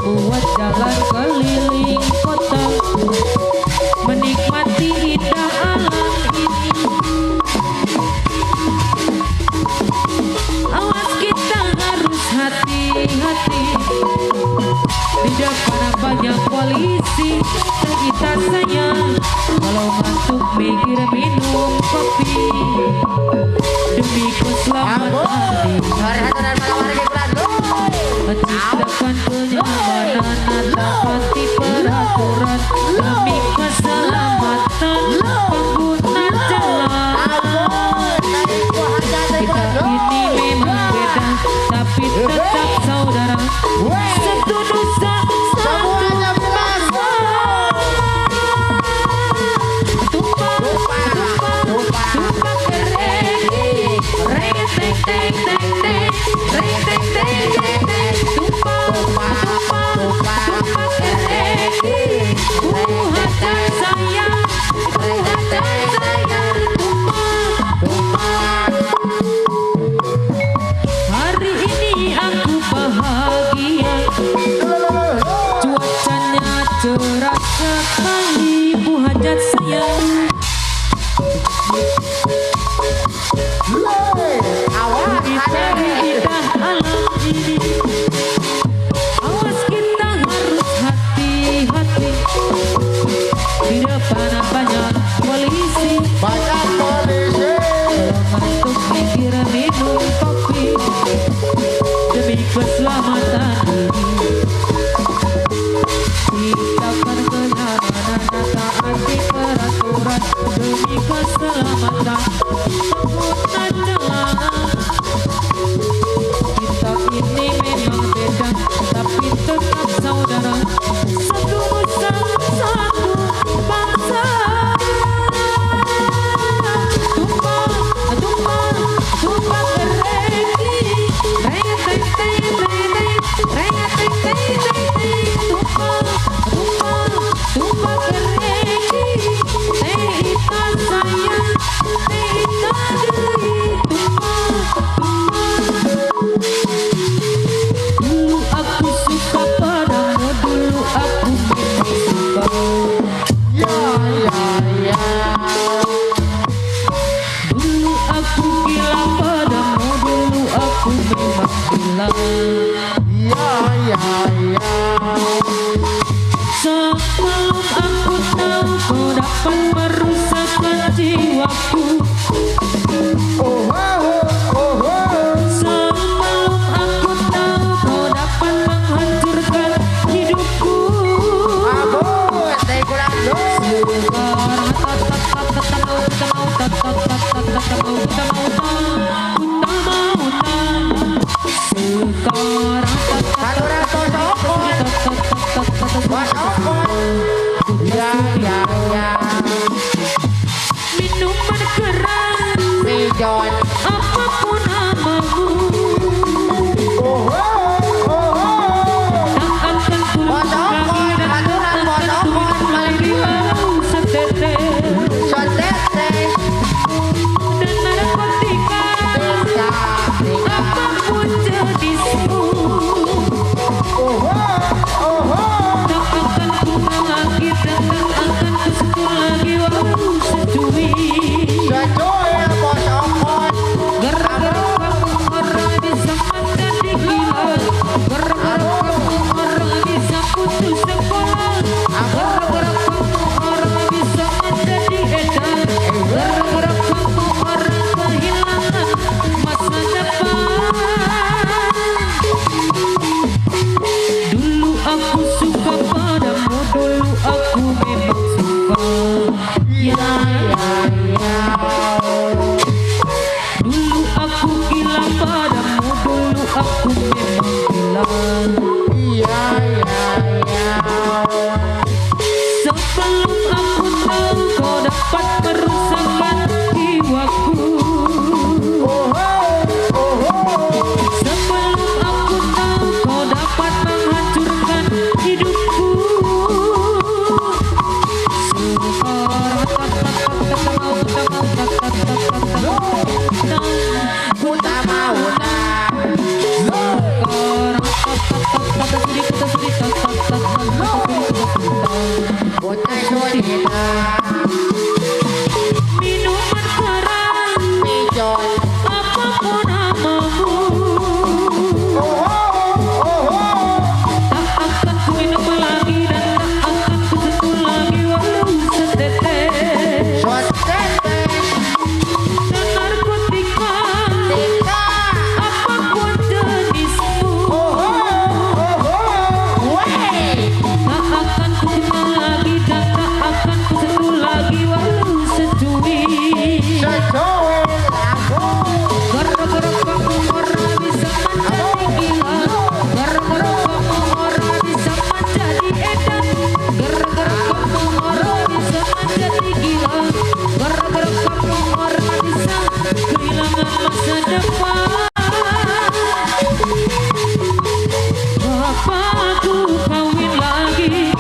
Buat jalan keliling kota, menikmati indah alam ini. Awas kita harus hati-hati, di depan banyak polisi. Kita sayang kalau ngantuk mikir minum kopi demi keselamatan. Menciptakan kenyamanan, taati peraturan demi keselamatan pengguna jalan. Kita ini memang beda, tapi tetap saudara. Satu nusa, satu bangsa. Tumpah kering, reng teng teng teng teng, reng teng teng teng teng. Hari ini aku bahagia, cuacanya cerah sekali, Bu Hajat sayang. Menikmati indah alam ini. Awas kita harus hati-hati, di depan banyak polisi. Untuk mikir minum kopi demi keselamatan diri. Ciptakan kenyamanan, taati peraturan demi keselamatan pengguna jalan. Kita ini memang beda, tapi tetap saudara. Satu nusa, satu bangsa. Tumpah kering, reng teng teng teng teng, reng teng teng teng teng. Tumpah kering, teh hitam sayang, teh hitam deui. Dulu aku suka padamu, dulu aku memang suka. Dulu aku gila padamu, dulu aku memang gila. Sebelum aku tahu kau dapat merusakkan jiwaku. Sebelum aku tahu kau dapat menghancurkan hidupku. Minuman keras, apapun namamu, tak akan pulang lagi dan tak akan kembali bau setetes dan narkotika. Apapun jenismu, tak akan pulang lagi dan tak akan kesentuh lagi. Wow, setui. Gara-gara kamu orang bisa menjadi gila, gara-gara kamu orang bisa putus sekolah, gara-gara kamu orang bisa menjadi edan, gara-gara kamu orang kehilangan masa depan. Dulu aku suka padamu, dulu aku memang suka. Dulu aku gila padamu, dulu aku memang hilang. Iya ya ya. Sebelum aku tahu kau dapat merusakkan jiwaku. Sebelum aku tahu kau dapat menghancurkan hidupku. Minuman keras, apapun namamu, tak akan ku minum lagi dan tak akan ku sentuh lagi walau setetes. Dan narkotika, apapun jenismu, tak akan ku kenal lagi dan tak akan ku sentuh lagi walau secuil. Gara-gara kamu orang bisa menjadi gila. Gara-gara kamu orang bisa menjadi edan. Gara-gara kamu orang bisa menjadi gila. Gara-gara kamu orang bisa kehilangan masa depan. Bapakku kawin lagi,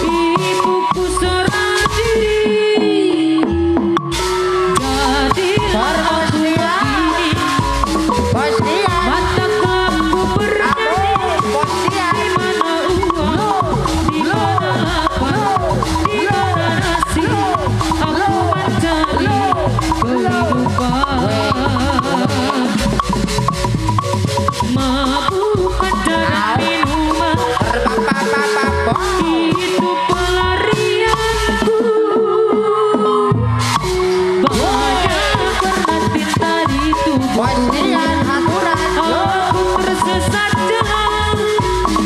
ibuku seorang diri. Jadilah aku begini, mataku aku bernyanyi. Di mana uang, di mana lapar, di mana nasi, aku mencari kehidupan. Mabukan dan minuman, itu pelarianku. Banyak berhenti tadi tubuhku, aku tersesat jalan.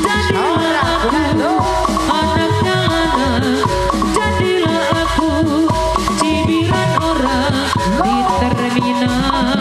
Jadilah aku anak jalanan, jadilah aku cibiran orang di terminal.